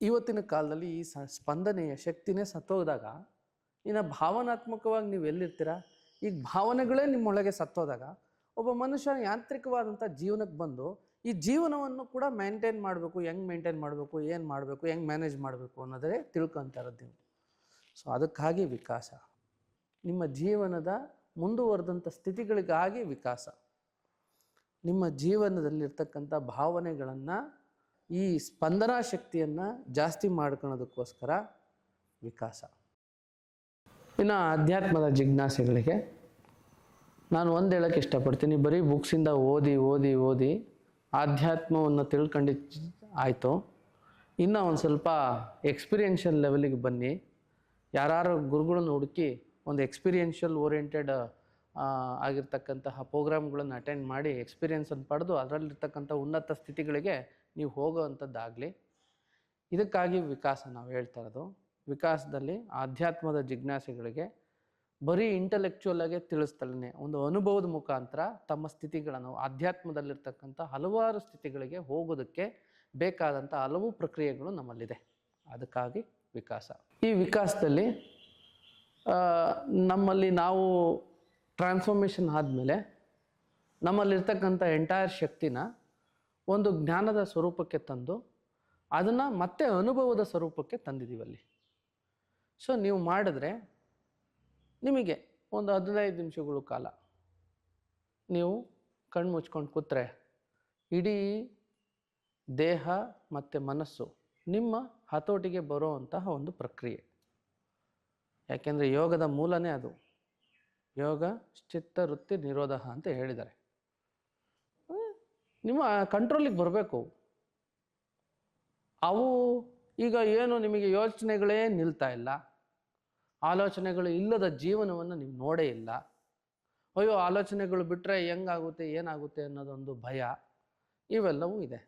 ಇವತ್ತಿನ ಕಾಲದಲ್ಲಿ ಈ ಸ್ಪಂದನೆಯ ಶಕ್ತಿನೇ ಸತ್ತೋದಾಗ ಇನ್ನು ಭಾವನಾತ್ಮಕವಾಗಿ ನೀವು ಎಲ್ಲಿರ್ತೀರ? ಈಗ ಭಾವನೆಗಳೇ ನಿಮ್ಮೊಳಗೆ ಸತ್ತೋದಾಗ ಒಬ್ಬ ಮನುಷ್ಯ ಯಾಂತ್ರಿಕವಾದಂಥ ಜೀವನಕ್ಕೆ ಬಂದು ಈ ಜೀವನವನ್ನು ಕೂಡ ಮೇಂಟೈನ್ ಮಾಡಬೇಕು, ಹೆಂಗೆ ಮೇಂಟೈನ್ ಮಾಡಬೇಕು, ಏನು ಮಾಡಬೇಕು, ಹೆಂಗೆ ಮ್ಯಾನೇಜ್ ಮಾಡಬೇಕು ಅನ್ನೋದೇ ತಿಳ್ಕೊತಾ ಇರೋದು ನೀವು. ಸೊ ಅದಕ್ಕಾಗಿ ವಿಕಾಸ, ನಿಮ್ಮ ಜೀವನದ ಮುಂದುವರೆದಂಥ ಸ್ಥಿತಿಗಳಿಗಾಗಿ ವಿಕಾಸ. ನಿಮ್ಮ ಜೀವನದಲ್ಲಿರ್ತಕ್ಕಂಥ ಭಾವನೆಗಳನ್ನು, ಈ ಸ್ಪಂದನಾ ಶಕ್ತಿಯನ್ನು ಜಾಸ್ತಿ ಮಾಡ್ಕೊಳ್ಳೋದಕ್ಕೋಸ್ಕರ ವಿಕಾಸ. ಇನ್ನು ಆಧ್ಯಾತ್ಮದ ಜಿಜ್ಞಾಸೆಗಳಿಗೆ ನಾನು ಒಂದು ಹೇಳೋಕ್ಕೆ ಇಷ್ಟಪಡ್ತೀನಿ, ಬರೀ ಬುಕ್ಸಿಂದ ಓದಿ ಆಧ್ಯಾತ್ಮವನ್ನು ತಿಳ್ಕೊಂಡಿದ್ದು ಆಯಿತು. ಇನ್ನು ಒಂದು ಸ್ವಲ್ಪ ಎಕ್ಸ್ಪೀರಿಯೆನ್ಷಿಯಲ್ ಲೆವೆಲಿಗೆ ಬನ್ನಿ. ಯಾರು ಗುರುಗಳನ್ನು ಹುಡುಕಿ ಒಂದು ಎಕ್ಸ್ಪೀರಿಯೆನ್ಷಿಯಲ್ ಓರಿಯೆಂಟೆಡ್ ಆಗಿರ್ತಕ್ಕಂತಹ ಪ್ರೋಗ್ರಾಮ್ಗಳನ್ನು ಅಟೆಂಡ್ ಮಾಡಿ ಎಕ್ಸ್ಪೀರಿಯೆನ್ಸನ್ನು ಪಡೆದು ಅದರಲ್ಲಿರ್ತಕ್ಕಂಥ ಉನ್ನತ ಸ್ಥಿತಿಗಳಿಗೆ ನೀವು ಹೋಗೋವಂಥದ್ದಾಗಲಿ. ಇದಕ್ಕಾಗಿ ವಿಕಾಸ ನಾವು ಹೇಳ್ತಾ ಇರೋದು. ವಿಕಾಸದಲ್ಲಿ ಆಧ್ಯಾತ್ಮದ ಜಿಜ್ಞಾಸೆಗಳಿಗೆ ಬರೀ ಇಂಟೆಲೆಕ್ಚುವಲ್ ಆಗಿ ತಿಳಿಸ್ತಾನೆ ಒಂದು ಅನುಭವದ ಮುಖಾಂತರ ತಮ್ಮ ಸ್ಥಿತಿಗಳನ್ನು, ಆಧ್ಯಾತ್ಮದಲ್ಲಿರ್ತಕ್ಕಂಥ ಹಲವಾರು ಸ್ಥಿತಿಗಳಿಗೆ ಹೋಗೋದಕ್ಕೆ ಬೇಕಾದಂಥ ಹಲವು ಪ್ರಕ್ರಿಯೆಗಳು ನಮ್ಮಲ್ಲಿದೆ. ಅದಕ್ಕಾಗಿ ವಿಕಾಸ. ಈ ವಿಕಾಸದಲ್ಲಿ ನಮ್ಮಲ್ಲಿ ನಾವು ಟ್ರಾನ್ಸ್ಫಾರ್ಮೇಷನ್ ಆದಮೇಲೆ ನಮ್ಮಲ್ಲಿರ್ತಕ್ಕಂಥ ಎಂಟೈರ್ ಶಕ್ತಿನ ಒಂದು ಜ್ಞಾನದ ಸ್ವರೂಪಕ್ಕೆ ತಂದು ಅದನ್ನು ಮತ್ತೆ ಅನುಭವದ ಸ್ವರೂಪಕ್ಕೆ ತಂದಿದ್ದೀವಲ್ಲಿ. ಸೊ ನೀವು ಮಾಡಿದ್ರೆ ನಿಮಗೆ ಒಂದು 15 ನಿಮಿಷಗಳ ಕಾಲ ನೀವು ಕಣ್ಣು ಮುಚ್ಕೊಂಡು ಕೂತ್ರೆ ಇಡೀ ದೇಹ ಮತ್ತು ಮನಸ್ಸು ನಿಮ್ಮ ಹತೋಟಿಗೆ ಬರುವಂತಹ ಒಂದು ಪ್ರಕ್ರಿಯೆ. ಯಾಕೆಂದರೆ ಯೋಗದ ಮೂಲನೇ ಅದು. ಯೋಗ ಚಿತ್ತ ವೃತ್ತಿ ನಿರೋಧ ಅಂತ ಹೇಳಿದ್ದಾರೆ. ನಿಮ್ಮ ಕಂಟ್ರೋಲಿಗೆ ಬರಬೇಕು. ಅವು ಈಗ ಏನು ನಿಮಗೆ ಯೋಚನೆಗಳೇ ನಿಲ್ತಾ ಇಲ್ಲ, ಆಲೋಚನೆಗಳು ಇಲ್ಲದ ಜೀವನವನ್ನು ನೀವು ನೋಡೇ ಇಲ್ಲ. ಅಯ್ಯೋ ಆಲೋಚನೆಗಳು ಬಿಟ್ಟರೆ ಹೆಂಗಾಗುತ್ತೆ ಏನಾಗುತ್ತೆ ಅನ್ನೋದೊಂದು ಭಯ, ಇವೆಲ್ಲವೂ ಇದೆ.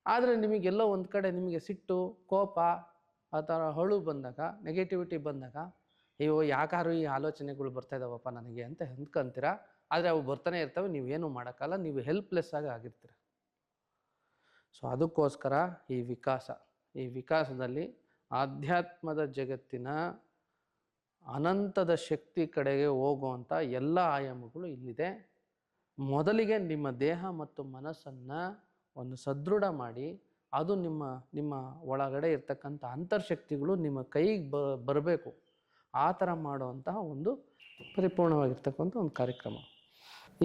ಆದರೆ ನಿಮಗೆಲ್ಲೋ ಒಂದು ಕಡೆ ನಿಮಗೆ ಸಿಟ್ಟು, ಕೋಪ, ಆ ಥರ ಅಳು ಬಂದಾಗ, ನೆಗೆಟಿವಿಟಿ ಬಂದಾಗ, ಅಯ್ಯೋ ಯಾಕಾರು ಈ ಆಲೋಚನೆಗಳು ಬರ್ತಾ ಇದ್ದಾವಪ್ಪ ನನಗೆ ಅಂತ ಅಂದ್ಕೊಂತೀರ. ಆದರೆ ಅವು ಬರ್ತಾನೆ ಇರ್ತವೆ, ನೀವೇನು ಮಾಡೋಕ್ಕಲ್ಲ, ನೀವು ಹೆಲ್ಪ್ಲೆಸ್ ಆಗಿ ಆಗಿರ್ತೀರ. ಸೊ ಅದಕ್ಕೋಸ್ಕರ ಈ ವಿಕಾಸದಲ್ಲಿ ಆಧ್ಯಾತ್ಮದ ಜಗತ್ತಿನ ಅನಂತದ ಶಕ್ತಿ ಕಡೆಗೆ ಹೋಗುವಂಥ ಎಲ್ಲ ಆಯಾಮಗಳು ಇಲ್ಲಿದೆ. ಮೊದಲಿಗೆ ನಿಮ್ಮ ದೇಹ ಮತ್ತು ಮನಸ್ಸನ್ನು ಒಂದು ಸದೃಢ ಮಾಡಿ, ಅದು ನಿಮ್ಮ ಒಳಗಡೆ ಇರ್ತಕ್ಕಂಥ ಅಂತರ್ಶಕ್ತಿಗಳು ನಿಮ್ಮ ಕೈಗೆ ಬರಬೇಕು. ಆ ಥರ ಮಾಡುವಂತಹ ಒಂದು ಪರಿಪೂರ್ಣವಾಗಿರ್ತಕ್ಕಂಥ ಒಂದು ಕಾರ್ಯಕ್ರಮ.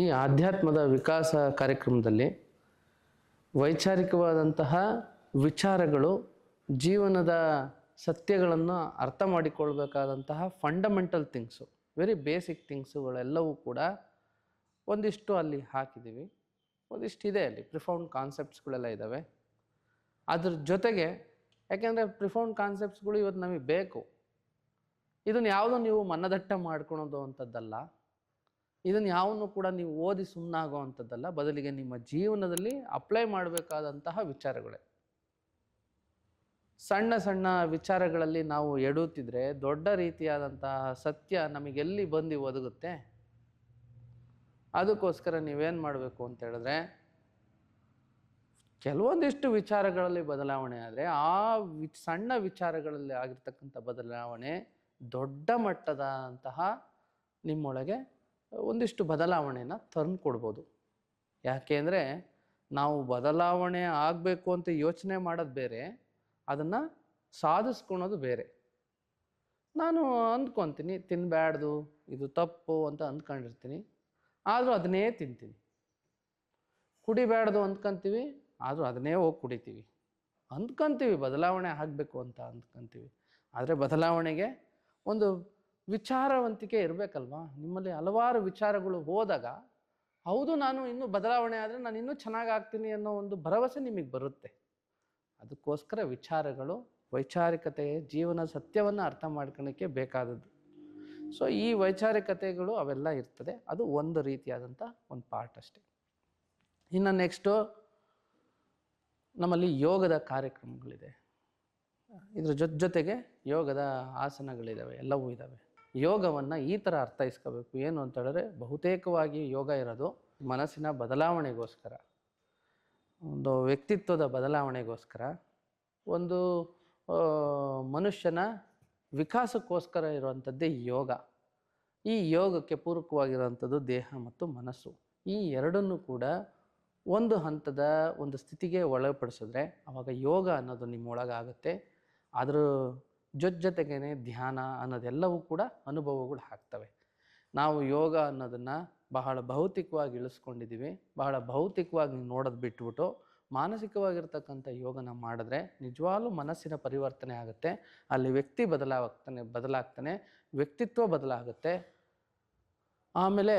ಈ ಆಧ್ಯಾತ್ಮದ ವಿಕಾಸ ಕಾರ್ಯಕ್ರಮದಲ್ಲಿ ವೈಚಾರಿಕವಾದಂತಹ ವಿಚಾರಗಳು, ಜೀವನದ ಸತ್ಯಗಳನ್ನು ಅರ್ಥ ಮಾಡಿಕೊಳ್ಬೇಕಾದಂತಹ ಫಂಡಮೆಂಟಲ್ ಥಿಂಗ್ಸು, ವೆರಿ ಬೇಸಿಕ್ ಥಿಂಗ್ಸುಗಳೆಲ್ಲವೂ ಕೂಡ ಒಂದಿಷ್ಟು ಅಲ್ಲಿ ಹಾಕಿದ್ದೀವಿ. ಒಂದಿಷ್ಟಿದೆ ಅಲ್ಲಿ, ಪ್ರಿಫೌಂಡ್ ಕಾನ್ಸೆಪ್ಟ್ಸ್ಗಳೆಲ್ಲ ಇದ್ದಾವೆ. ಅದ್ರ ಜೊತೆಗೆ, ಯಾಕೆಂದರೆ ಪ್ರಿಫೌಂಡ್ ಕಾನ್ಸೆಪ್ಟ್ಸ್ಗಳು ಇವತ್ತು ನಮಗೆ ಬೇಕು. ಇದನ್ನು ಯಾವುದೋ ನೀವು ಮನದಟ್ಟ ಮಾಡ್ಕೊಳೋದು ಅಂಥದ್ದಲ್ಲ, ಇದನ್ನು ಯಾವನ್ನು ಕೂಡ ನೀವು ಓದಿ ಸುಮ್ಮನಾಗೋ ಅಂಥದ್ದಲ್ಲ, ಬದಲಿಗೆ ನಿಮ್ಮ ಜೀವನದಲ್ಲಿ ಅಪ್ಲೈ ಮಾಡಬೇಕಾದಂತಹ ವಿಚಾರಗಳೇ. ಸಣ್ಣ ಸಣ್ಣ ವಿಚಾರಗಳಲ್ಲಿ ನಾವು ಎಡುತ್ತಿದ್ರೆ ದೊಡ್ಡ ರೀತಿಯಾದಂತಹ ಸತ್ಯ ನಮಗೆಲ್ಲಿ ಬಂದು ಒದಗುತ್ತೆ. ಅದಕ್ಕೋಸ್ಕರ ನೀವೇನು ಮಾಡಬೇಕು ಅಂತ ಹೇಳಿದ್ರೆ, ಕೆಲವೊಂದಿಷ್ಟು ವಿಚಾರಗಳಲ್ಲಿ ಬದಲಾವಣೆ ಆದರೆ ಸಣ್ಣ ವಿಚಾರಗಳಲ್ಲಿ ಆಗಿರ್ತಕ್ಕಂಥ ಬದಲಾವಣೆ ದೊಡ್ಡ ಮಟ್ಟದಂತಹ ನಿಮ್ಮೊಳಗೆ ಒಂದಿಷ್ಟು ಬದಲಾವಣೆಯನ್ನು ತಂದು ಕೊಡ್ಬೋದು. ಯಾಕೆಂದರೆ ನಾವು ಬದಲಾವಣೆ ಆಗಬೇಕು ಅಂತ ಯೋಚನೆ ಮಾಡೋದು ಬೇರೆ, ಅದನ್ನು ಸಾಧಿಸ್ಕೊಳೋದು ಬೇರೆ. ನಾನು ಅಂದ್ಕೊತೀನಿ ತಿನ್ನಬ್ಯಾಡ್ದು, ಇದು ತಪ್ಪು ಅಂತ ಅಂದ್ಕೊಂಡಿರ್ತೀನಿ, ಆದರೂ ಅದನ್ನೇ ತಿಂತೀನಿ. ಕುಡಿಬ್ಯಾಡ್ದು ಅಂದ್ಕೊಂತೀವಿ, ಆದರೂ ಅದನ್ನೇ ಹೋಗಿ ಕುಡಿತೀವಿ. ಅಂದ್ಕೊಂತೀವಿ ಬದಲಾವಣೆ ಆಗಬೇಕು ಅಂತ ಅಂದ್ಕೊಂತೀವಿ, ಆದರೆ ಬದಲಾವಣೆಗೆ ಒಂದು ವಿಚಾರವಂತಿಕೆ ಇರಬೇಕಲ್ವಾ. ನಿಮ್ಮಲ್ಲಿ ಹಲವಾರು ವಿಚಾರಗಳು ಹೋದಾಗ, ಹೌದು ನಾನು ಇನ್ನೂ ಬದಲಾವಣೆ ಆದರೆ ನಾನು ಇನ್ನೂ ಚೆನ್ನಾಗಿ ಆಗ್ತೀನಿ ಅನ್ನೋ ಒಂದು ಭರವಸೆ ನಿಮಗೆ ಬರುತ್ತೆ. ಅದಕ್ಕೋಸ್ಕರ ವಿಚಾರಗಳು, ವೈಚಾರಿಕತೆ, ಜೀವನ ಸತ್ಯವನ್ನು ಅರ್ಥ ಮಾಡ್ಕೊಳ್ಳೋಕ್ಕೆ ಬೇಕಾದದ್ದು. ಸೊ ಈ ವೈಚಾರಿಕತೆಗಳು ಅವೆಲ್ಲ ಇರ್ತದೆ, ಅದು ಒಂದು ರೀತಿಯಾದಂಥ ಒಂದು ಪಾರ್ಟ್ ಅಷ್ಟೆ. ಇನ್ನು ನೆಕ್ಸ್ಟು ನಮ್ಮಲ್ಲಿ ಯೋಗದ ಕಾರ್ಯಕ್ರಮಗಳಿದೆ. ಇದ್ರ ಜೊತೆಗೆ ಯೋಗದ ಆಸನಗಳಿದ್ದಾವೆ, ಎಲ್ಲವೂ ಇದ್ದಾವೆ. ಯೋಗವನ್ನು ಈ ಥರ ಅರ್ಥೈಸ್ಕೋಬೇಕು. ಏನು ಅಂತ ಹೇಳಿದ್ರೆ, ಬಹುತೇಕವಾಗಿ ಯೋಗ ಇರೋದು ಮನಸ್ಸಿನ ಬದಲಾವಣೆಗೋಸ್ಕರ, ಒಂದು ವ್ಯಕ್ತಿತ್ವದ ಬದಲಾವಣೆಗೋಸ್ಕರ, ಒಂದು ಮನುಷ್ಯನ ವಿಕಾಸಕ್ಕೋಸ್ಕರ ಇರುವಂಥದ್ದೇ ಯೋಗ. ಈ ಯೋಗಕ್ಕೆ ಪೂರಕವಾಗಿರುವಂಥದ್ದು ದೇಹ ಮತ್ತು ಮನಸ್ಸು. ಈ ಎರಡನ್ನೂ ಕೂಡ ಒಂದು ಹಂತದ ಒಂದು ಸ್ಥಿತಿಗೆ ಒಳಪಡಿಸಿದ್ರೆ ಆವಾಗ ಯೋಗ ಅನ್ನೋದು ನಿಮ್ಮೊಳಗಾಗುತ್ತೆ. ಅದರ ಜೊತೆಗೇ ಧ್ಯಾನ ಅನ್ನೋದೆಲ್ಲವೂ ಕೂಡ ಅನುಭವಗಳು ಆಗ್ತವೆ. ನಾವು ಯೋಗ ಅನ್ನೋದನ್ನು ಬಹಳ ಭೌತಿಕವಾಗಿ ಇಳಿಸ್ಕೊಂಡಿದ್ದೀವಿ. ಬಹಳ ಭೌತಿಕವಾಗಿ ನೋಡೋದು ಬಿಟ್ಬಿಟ್ಟು ಮಾನಸಿಕವಾಗಿರ್ತಕ್ಕಂಥ ಯೋಗನ ಮಾಡಿದ್ರೆ ನಿಜವಾಗ್ಲೂ ಮನಸ್ಸಿನ ಪರಿವರ್ತನೆ ಆಗುತ್ತೆ. ಅಲ್ಲಿ ವ್ಯಕ್ತಿ ಬದಲಾಗ್ತಾನೆ, ವ್ಯಕ್ತಿತ್ವ ಬದಲಾಗುತ್ತೆ. ಆಮೇಲೆ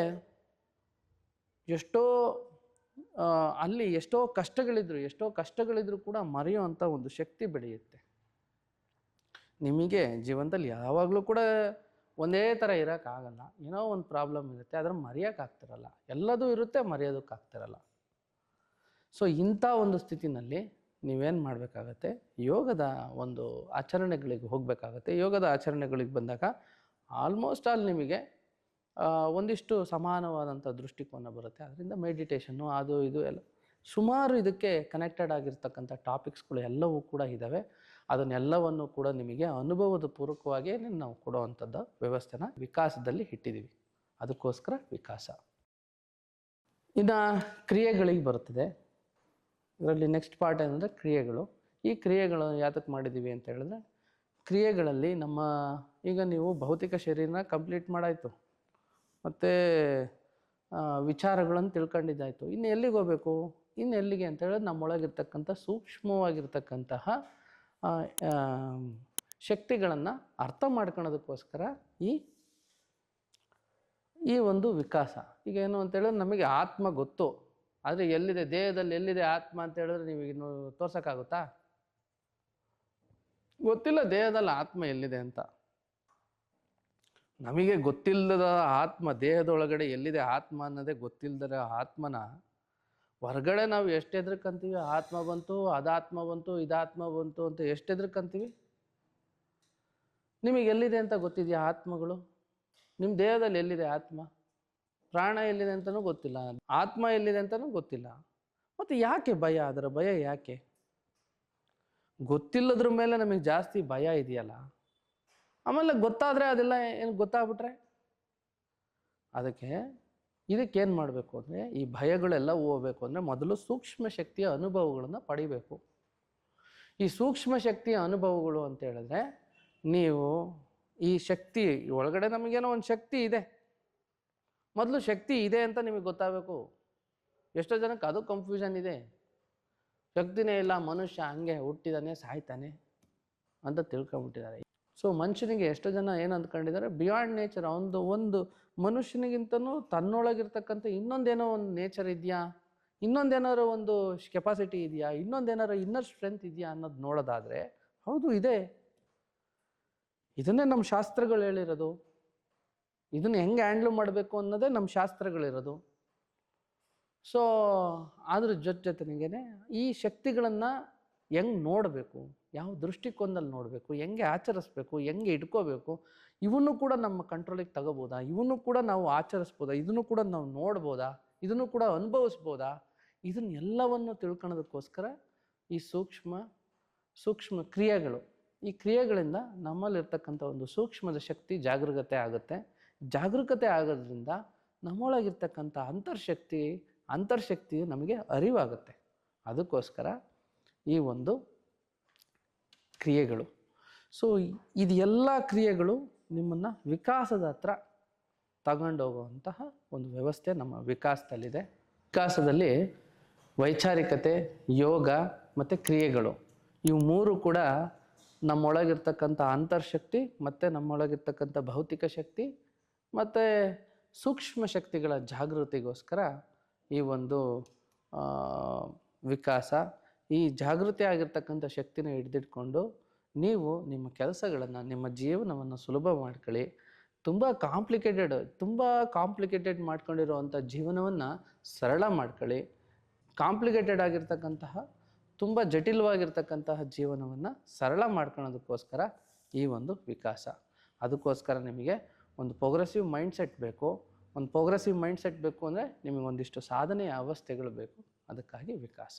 ಅಲ್ಲಿ ಎಷ್ಟೋ ಕಷ್ಟಗಳಿದ್ರು ಕೂಡ ಮರೆಯುವಂಥ ಒಂದು ಶಕ್ತಿ ಬೆಳೆಯುತ್ತೆ. ನಿಮಗೆ ಜೀವನದಲ್ಲಿ ಯಾವಾಗಲೂ ಕೂಡ ಒಂದೇ ಥರ ಇರೋಕ್ಕಾಗಲ್ಲ. ಏನೋ ಒಂದು ಪ್ರಾಬ್ಲಮ್ ಇರುತ್ತೆ, ಅದರ ಮರೆಯೋಕ್ಕಾಗ್ತಿರಲ್ಲ. ಎಲ್ಲದೂ ಇರುತ್ತೆ, ಮರೆಯೋದಕ್ಕಾಗ್ತಿರಲ್ಲ. ಸೊ ಇಂಥ ಒಂದು ಸ್ಥಿತಿನಲ್ಲಿ ನೀವೇನು ಮಾಡಬೇಕಾಗತ್ತೆ, ಯೋಗದ ಒಂದು ಆಚರಣೆಗಳಿಗೆ ಹೋಗಬೇಕಾಗತ್ತೆ. ಯೋಗದ ಆಚರಣೆಗಳಿಗೆ ಬಂದಾಗ ಆಲ್ಮೋಸ್ಟ್ ಆಲ್ ನಿಮಗೆ ಒಂದಿಷ್ಟು ಸಮಾನವಾದಂಥ ದೃಷ್ಟಿಕೋನ ಬರುತ್ತೆ. ಅದರಿಂದ ಮೆಡಿಟೇಷನ್ನು ಅದು ಇದು ಎಲ್ಲ ಸುಮಾರು ಇದಕ್ಕೆ ಕನೆಕ್ಟೆಡ್ ಆಗಿರ್ತಕ್ಕಂಥ ಟಾಪಿಕ್ಸ್ಗಳು ಎಲ್ಲವೂ ಕೂಡ ಇದ್ದಾವೆ. ಅದನ್ನೆಲ್ಲವನ್ನು ಕೂಡ ನಿಮಗೆ ಅನುಭವದ ಪೂರ್ವಕವಾಗಿಯೇ ನಾವು ಕೊಡುವಂಥದ್ದು ವ್ಯವಸ್ಥೆನ ವಿಕಾಸದಲ್ಲಿ ಇಟ್ಟಿದ್ದೀವಿ. ಅದಕ್ಕೋಸ್ಕರ ವಿಕಾಸ. ಇನ್ನು ಕ್ರಿಯೆಗಳಿಗೆ ಬರ್ತದೆ. ಇದರಲ್ಲಿ ನೆಕ್ಸ್ಟ್ ಪಾರ್ಟ್ ಏನಂದರೆ ಕ್ರಿಯೆಗಳು. ಈ ಕ್ರಿಯೆಗಳು ಯಾತಕ್ಕೆ ಮಾಡಿದ್ದೀವಿ ಅಂತ ಹೇಳಿದ್ರೆ, ಕ್ರಿಯೆಗಳಲ್ಲಿ ಈಗ ನೀವು ಭೌತಿಕ ಶರೀರನ ಕಂಪ್ಲೀಟ್ ಮಾಡಾಯಿತು, ಮತ್ತು ವಿಚಾರಗಳನ್ನು ತಿಳ್ಕೊಂಡಿದ್ದಾಯಿತು. ಇನ್ನು ಎಲ್ಲಿಗೆ ಹೋಗಬೇಕು, ಇನ್ನು ಎಲ್ಲಿಗೆ ಅಂತ ಹೇಳಿದ್ರೆ ನಮ್ಮೊಳಗಿರ್ತಕ್ಕಂಥ ಸೂಕ್ಷ್ಮವಾಗಿರ್ತಕ್ಕಂತಹ ಶಕ್ತಿಗಳನ್ನು ಅರ್ಥ ಮಾಡ್ಕೊಳ್ಳೋದಕ್ಕೋಸ್ಕರ ಈ ಒಂದು ವಿಕಾಸ. ಈಗ ಏನು ಅಂತ ಹೇಳಿದ್ರೆ, ನಮಗೆ ಆತ್ಮ ಗೊತ್ತು, ಆದರೆ ಎಲ್ಲಿದೆ ದೇಹದಲ್ಲಿ ಎಲ್ಲಿದೆ ಆತ್ಮ ಅಂತ ಹೇಳಿದ್ರೆ ನೀವು ಇನ್ನು ತೋರ್ಸೋಕ್ಕಾಗುತ್ತಾ? ಗೊತ್ತಿಲ್ಲ ದೇಹದಲ್ಲಿ ಆತ್ಮ ಎಲ್ಲಿದೆ ಅಂತ. ನಮಗೆ ಗೊತ್ತಿಲ್ಲದ ಆತ್ಮ ದೇಹದೊಳಗಡೆ ಎಲ್ಲಿದೆ ಆತ್ಮ ಅನ್ನೋದೇ ಗೊತ್ತಿಲ್ಲದ ಆತ್ಮನ ಹೊರಗಡೆ ನಾವು ಎಷ್ಟು ಹೆದರ್ಕಂತೀವಿ, ಆತ್ಮ ಬಂತು, ಅದಾತ್ಮ ಬಂತು, ಇದಾತ್ಮ ಬಂತು ಅಂತ ಎಷ್ಟು ಹೆದರ್ಕಂತೀವಿ. ನಿಮಗೆ ಎಲ್ಲಿದೆ ಅಂತ ಗೊತ್ತಿದೆಯಾ ಆತ್ಮಗಳು? ನಿಮ್ಮ ದೇಹದಲ್ಲಿ ಎಲ್ಲಿದೆ ಆತ್ಮ? ಪ್ರಾಣ ಎಲ್ಲಿದೆ ಅಂತಲೂ ಗೊತ್ತಿಲ್ಲ, ಆತ್ಮ ಎಲ್ಲಿದೆ ಅಂತಲೂ ಗೊತ್ತಿಲ್ಲ. ಮತ್ತು ಯಾಕೆ ಭಯ? ಅದರ ಭಯ ಯಾಕೆ? ಗೊತ್ತಿಲ್ಲದ್ರ ಮೇಲೆ ನಮಗೆ ಜಾಸ್ತಿ ಭಯ ಇದೆಯಲ್ಲ. ಆಮೇಲೆ ಗೊತ್ತಾದರೆ ಅದೆಲ್ಲ ಏನು ಗೊತ್ತಾಗ್ಬಿಟ್ರೆ ಇದಕ್ಕೇನು ಮಾಡಬೇಕು ಅಂದರೆ, ಈ ಭಯಗಳೆಲ್ಲ ಹೋಗಬೇಕು ಅಂದರೆ ಮೊದಲು ಸೂಕ್ಷ್ಮ ಶಕ್ತಿಯ ಅನುಭವಗಳನ್ನು ಪಡಿಬೇಕು. ಈ ಸೂಕ್ಷ್ಮ ಶಕ್ತಿಯ ಅನುಭವಗಳು ಅಂತ ಹೇಳಿದ್ರೆ, ನೀವು ಈ ಶಕ್ತಿ ಒಳಗಡೆ ನಮಗೇನೋ ಒಂದು ಶಕ್ತಿ ಇದೆ, ಮೊದಲು ಶಕ್ತಿ ಇದೆ ಅಂತ ನಿಮಗೆ ಗೊತ್ತಾಗಬೇಕು. ಎಷ್ಟೋ ಜನಕ್ಕೆ ಅದು ಕನ್ಫ್ಯೂಷನ್ ಇದೆ. ಶಕ್ತಿನೇ ಇಲ್ಲ, ಮನುಷ್ಯ ಹಂಗೆ ಹುಟ್ಟಿದಾನೆ ಸಾಯ್ತಾನೆ ಅಂತ ತಿಳ್ಕೊಂಬಿಟ್ಟಿದ್ದಾರೆ. ಸೊ ಮನುಷ್ಯನಿಗೆ ಎಷ್ಟೋ ಜನ ಏನು ಅಂದ್ಕೊಂಡಿದ್ದಾರೆ, ಬಿಯಾಂಡ್ ನೇಚರ್, ಒಂದು ಮನುಷ್ಯನಿಗಿಂತನೂ ತನ್ನೊಳಗಿರ್ತಕ್ಕಂಥ ಇನ್ನೊಂದೇನೋ ಒಂದು ನೇಚರ್ ಇದೆಯಾ, ಇನ್ನೊಂದೇನಾರು ಒಂದು ಕೆಪಾಸಿಟಿ ಇದೆಯಾ, ಇನ್ನೊಂದೇನಾರು ಇನ್ನರ್ ಸ್ಟ್ರೆಂತ್ ಇದೆಯಾ ಅನ್ನೋದು ನೋಡೋದಾದರೆ ಹೌದು ಇದೆ. ಇದನ್ನೇ ನಮ್ಮ ಶಾಸ್ತ್ರಗಳು ಹೇಳಿರೋದು. ಇದನ್ನು ಹೆಂಗೆ ಹ್ಯಾಂಡ್ಲ್ ಮಾಡಬೇಕು ಅನ್ನೋದೇ ನಮ್ಮ ಶಾಸ್ತ್ರಗಳಿರೋದು. ಸೊ ಅದ್ರ ಜೊತೆಗೇನೆ ಈ ಶಕ್ತಿಗಳನ್ನು ಹೆಂಗೆ ನೋಡಬೇಕು, ಯಾವ ದೃಷ್ಟಿಕೋನದಲ್ಲಿ ನೋಡಬೇಕು, ಹೆಂಗೆ ಆಚರಿಸ್ಬೇಕು, ಹೆಂಗೆ ಇಟ್ಕೋಬೇಕು, ಇವನ್ನೂ ಕೂಡ ನಮ್ಮ ಕಂಟ್ರೋಲಿಗೆ ತಗೋಬೋದಾ, ಇವನ್ನೂ ಕೂಡ ನಾವು ಆಚರಿಸ್ಬೋದಾ, ಇದನ್ನು ಕೂಡ ನಾವು ನೋಡ್ಬೋದಾ, ಇದನ್ನು ಕೂಡ ಅನುಭವಿಸ್ಬೋದಾ, ಇದನ್ನೆಲ್ಲವನ್ನು ತಿಳ್ಕೊಳ್ಳೋದಕ್ಕೋಸ್ಕರ ಈ ಸೂಕ್ಷ್ಮ ಕ್ರಿಯೆಗಳು, ಈ ಕ್ರಿಯೆಗಳಿಂದ ನಮ್ಮಲ್ಲಿರ್ತಕ್ಕಂಥ ಒಂದು ಸೂಕ್ಷ್ಮದ ಶಕ್ತಿ ಜಾಗೃಕತೆ ಆಗುತ್ತೆ. ಜಾಗೃಕತೆ ಆಗೋದ್ರಿಂದ ನಮ್ಮೊಳಗಿರ್ತಕ್ಕಂಥ ಅಂತರ್ಶಕ್ತಿ ನಮಗೆ ಅರಿವಾಗುತ್ತೆ. ಅದಕ್ಕೋಸ್ಕರ ಈ ಒಂದು ಕ್ರಿಯೆಗಳು. ಸೊ ಇದೆಲ್ಲ ಕ್ರಿಯೆಗಳು ನಿಮ್ಮನ್ನು ವಿಕಾಸದ ಹತ್ರ ತಗೊಂಡೋಗುವಂತಹ ಒಂದು ವ್ಯವಸ್ಥೆ ನಮ್ಮ ವಿಕಾಸದಲ್ಲಿದೆ. ವಿಕಾಸದಲ್ಲಿ ವೈಚಾರಿಕತೆ, ಯೋಗ ಮತ್ತು ಕ್ರಿಯೆಗಳು, ಇವು ಮೂರು ಕೂಡ ನಮ್ಮೊಳಗಿರ್ತಕ್ಕಂಥ ಅಂತರ್ಶಕ್ತಿ ಮತ್ತು ನಮ್ಮೊಳಗಿರ್ತಕ್ಕಂಥ ಭೌತಿಕ ಶಕ್ತಿ ಮತ್ತು ಸೂಕ್ಷ್ಮ ಶಕ್ತಿಗಳ ಜಾಗೃತಿಗೋಸ್ಕರ ಈ ಒಂದು ವಿಕಾಸ. ಈ ಜಾಗೃತಿ ಆಗಿರ್ತಕ್ಕಂಥ ಶಕ್ತಿನ ಹಿಡಿದಿಟ್ಕೊಂಡು ನೀವು ನಿಮ್ಮ ಕೆಲಸಗಳನ್ನು, ನಿಮ್ಮ ಜೀವನವನ್ನು ಸುಲಭ ಮಾಡ್ಕೊಳ್ಳಿ. ತುಂಬ ಕಾಂಪ್ಲಿಕೇಟೆಡ್ ಮಾಡ್ಕೊಂಡಿರೋವಂಥ ಜೀವನವನ್ನು ಸರಳ ಮಾಡ್ಕೊಳ್ಳಿ. ಕಾಂಪ್ಲಿಕೇಟೆಡ್ ಆಗಿರ್ತಕ್ಕಂತಹ ತುಂಬ ಜಟಿಲವಾಗಿರ್ತಕ್ಕಂತಹ ಜೀವನವನ್ನು ಸರಳ ಮಾಡ್ಕೊಳ್ಳೋದಕ್ಕೋಸ್ಕರ ಈ ಒಂದು ವಿಕಾಸ. ಅದಕ್ಕೋಸ್ಕರ ನಿಮಗೆ ಒಂದು ಪ್ರೋಗ್ರೆಸಿವ್ ಮೈಂಡ್ಸೆಟ್ ಬೇಕು. ಒಂದು ಪ್ರೋಗ್ರೆಸಿವ್ ಮೈಂಡ್ಸೆಟ್ ಬೇಕು ಅಂದರೆ ನಿಮಗೆ ಒಂದಿಷ್ಟು ಸಾಧನೆಯ ಅವಸ್ಥೆಗಳು ಬೇಕು. ಅದಕ್ಕಾಗಿ ವಿಕಾಸ.